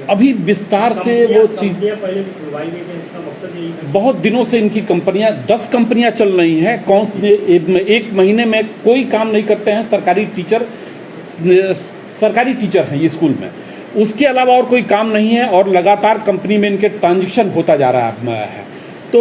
अभी विस्तार से वो चीज बहुत दिनों से इनकी कंपनियां 10 कंपनियां चल रही हैं। एक महीने में कोई काम नहीं करते हैं। सरकारी टीचर हैं ये स्कूल में, उसके अलावा और कोई काम नहीं है और लगातार कंपनी में इनके ट्रांजैक्शन होता जा रहा है। तो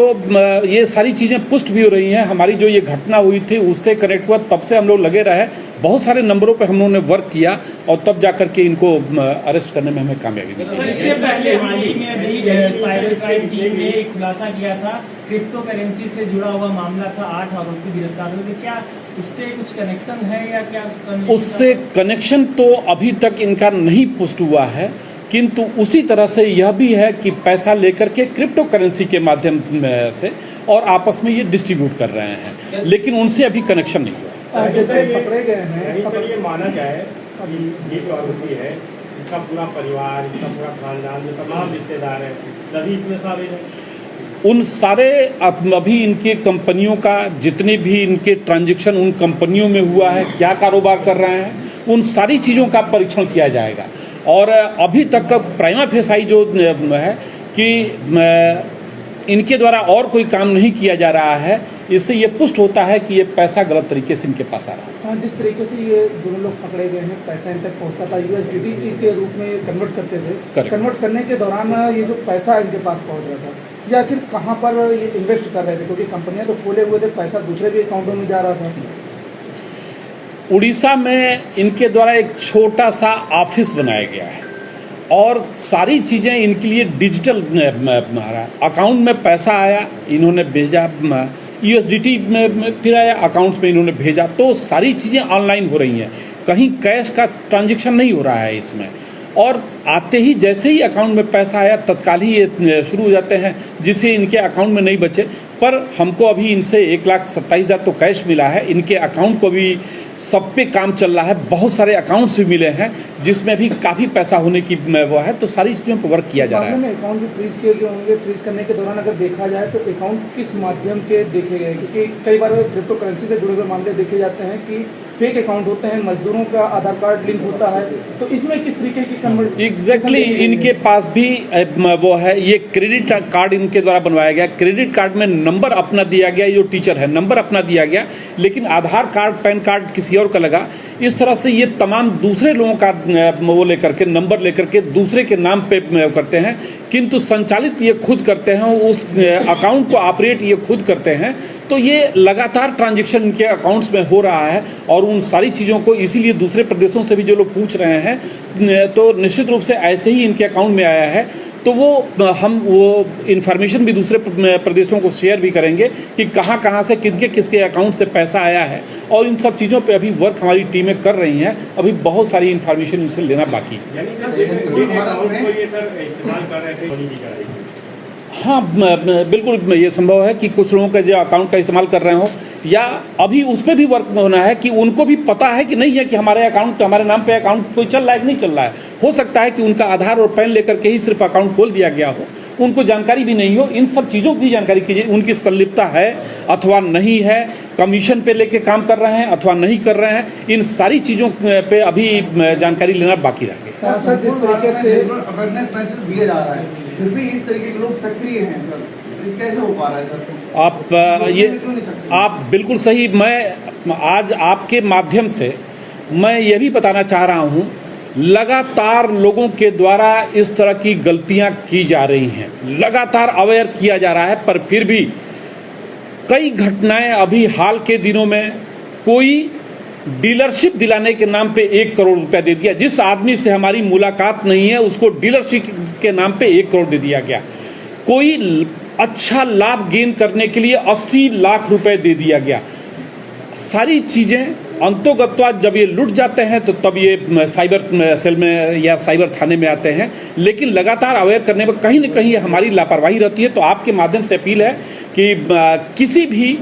ये सारी चीज़ें पुष्ट भी हो रही हैं। हमारी जो ये घटना हुई थी उससे कनेक्ट हुआ, तब से हम लोग लगे रहे, बहुत सारे नंबरों पे हम लोगों ने वर्क किया और तब जा करके इनको अरेस्ट करने में हमें कामयाबी मिली। इससे पहले हाल ही में भी साइबर क्राइम टीम ने एक खुलासा किया था, क्रिप्टो करेंसी से जुड़ा हुआ मामला था, 8 आरोपी गिरफ्तार हुए। क्या उससे कुछ कनेक्शन है या क्या? उससे कनेक्शन तो अभी तक इनका नहीं पुष्ट हुआ है, किंतु उसी तरह से यह भी है कि पैसा लेकर के क्रिप्टो करेंसी के माध्यम से और आपस में ये डिस्ट्रीब्यूट कर रहे हैं, लेकिन उनसे अभी कनेक्शन नहीं हुआ। जैसे पकड़े गए हैं, सर ये माना जाए कि ये जो आरोपी है इसका पूरा परिवार, इसका पूरा खानदान, जो तमाम रिश्तेदार हैं, सभी इसमें शामिल हैं। उन सारे अभी इनके कंपनियों का जितने भी इनके ट्रांजैक्शन उन कंपनियों में हुआ है, क्या कारोबार कर रहे हैं, उन सारी चीज़ों का परीक्षण किया जाएगा। और अभी तक का प्राइमा फेसाई जो है कि इनके द्वारा और कोई काम नहीं किया जा रहा है, इससे ये पुष्ट होता है कि ये पैसा गलत तरीके से इनके पास आ रहा है। हाँ, जिस तरीके से ये दोनों लोग पकड़े गए हैं, पैसा इन तक पहुँचता था, USDT के रूप में कन्वर्ट करते थे। कन्वर्ट करने के दौरान ये जो पैसा इनके पास पहुँच रहा था, या आखिर कहाँ पर ये इन्वेस्ट कर रहे थे? क्योंकि कंपनियाँ तो खोले हुए थे, पैसा दूसरे भी अकाउंटों में जा रहा था। उड़ीसा में इनके द्वारा एक छोटा सा ऑफिस बनाया गया है और सारी चीज़ें इनके लिए डिजिटल अकाउंट में पैसा आया, इन्होंने भेजा, USDT में फिर आया, अकाउंट्स में इन्होंने भेजा, तो सारी चीज़ें ऑनलाइन हो रही हैं, कहीं कैश का ट्रांजैक्शन नहीं हो रहा है इसमें। और आते ही जैसे ही अकाउंट में पैसा आया तत्काल ही ये शुरू हो जाते हैं, जिससे इनके अकाउंट में नहीं बचे। पर हमको अभी इनसे 1,27,000 तो कैश मिला है, इनके अकाउंट को भी सब पे काम चल रहा है, बहुत सारे अकाउंट्स भी मिले हैं जिसमें भी काफ़ी पैसा होने की वो है, तो सारी चीज़ों पर वर्क किया जा रहा है। अकाउंट भी फ्रीज किए गए होंगे, फ्रीज करने के दौरान अगर देखा जाए तो अकाउंट किस माध्यम के देखे गए? क्योंकि कई बार क्रिप्टो करेंसी से जुड़े हुए मामले देखे जाते हैं कि फेक अकाउंट होते हैं, मजदूरों का आधार कार्ड लिंक होता है, तो इसमें किस तरीके की कन्वर्ट? एग्जैक्टली इनके पास भी वो है, ये क्रेडिट कार्ड इनके द्वारा बनवाया गया। क्रेडिट कार्ड में नंबर अपना दिया गया, जो टीचर है नंबर अपना दिया गया, लेकिन आधार कार्ड पैन कार्ड किसी और का लगा। इस तरह से ये तमाम दूसरे लोगों का वो लेकर के नंबर लेकर के दूसरे के नाम पे करते हैं, किंतु संचालित ये खुद करते हैं, उस अकाउंट को ऑपरेट ये खुद करते हैं। तो ये लगातार ट्रांजैक्शन इनके अकाउंट्स में हो रहा है और उन सारी चीज़ों को इसीलिए दूसरे प्रदेशों से भी जो लोग पूछ रहे हैं, तो निश्चित रूप से ऐसे ही इनके अकाउंट में आया है। तो हम वो इन्फॉर्मेशन भी दूसरे प्रदेशों को शेयर भी करेंगे कि कहाँ से किसके अकाउंट से पैसा आया है, और इन सब चीज़ों पे अभी वर्क हमारी टीमें कर रही हैं। अभी बहुत सारी इन्फॉर्मेशन इनसे लेना बाकी है। हाँ, बिल्कुल ये संभव है कि कुछ लोगों का जो अकाउंट का इस्तेमाल कर रहे हो, या अभी उस पर भी वर्क होना है कि उनको भी पता है कि नहीं है कि हमारे नाम पे अकाउंट कोई चल रहा है कि नहीं चल रहा है। हो सकता है कि उनका आधार और पैन लेकर के ही सिर्फ अकाउंट खोल दिया गया हो, उनको जानकारी भी नहीं हो। इन सब चीज़ों की जानकारी कीजिए, उनकी संलिप्तता है अथवा नहीं है, कमीशन पे लेके काम कर रहे हैं अथवा नहीं कर रहे हैं, इन सारी चीज़ों पे अभी जानकारी लेना बाकी रह गया। सर, जिस तरीके से अवेयरनेस मैसेज दिया जा रहा है, फिर भी इस तरीके के लोग सक्रिय हैं सर, कैसे हो पा रहा है सर? आप बिल्कुल सही। मैं आज आपके माध्यम से मैं ये भी बताना चाह रहा हूँ, लगातार लोगों के द्वारा इस तरह की गलतियाँ की जा रही हैं, लगातार अवेयर किया जा रहा है, पर फिर भी कई घटनाएं अभी हाल के दिनों में कोई डीलरशिप दिलाने के नाम पे 1 करोड़ रुपया दे दिया। जिस आदमी से हमारी मुलाकात नहीं है उसको डीलरशिप के नाम पे 1 करोड़ दे दिया गया। कोई अच्छा लाभ गेन करने के लिए 80 लाख रुपए दे दिया गया। सारी चीज़ें अंतोगत्वा जब ये लुट जाते हैं तो तब ये साइबर सेल में या साइबर थाने में आते हैं, लेकिन लगातार अवेयर करने में कहीं न कहीं हमारी लापरवाही रहती है। तो आपके माध्यम से अपील है कि किसी भी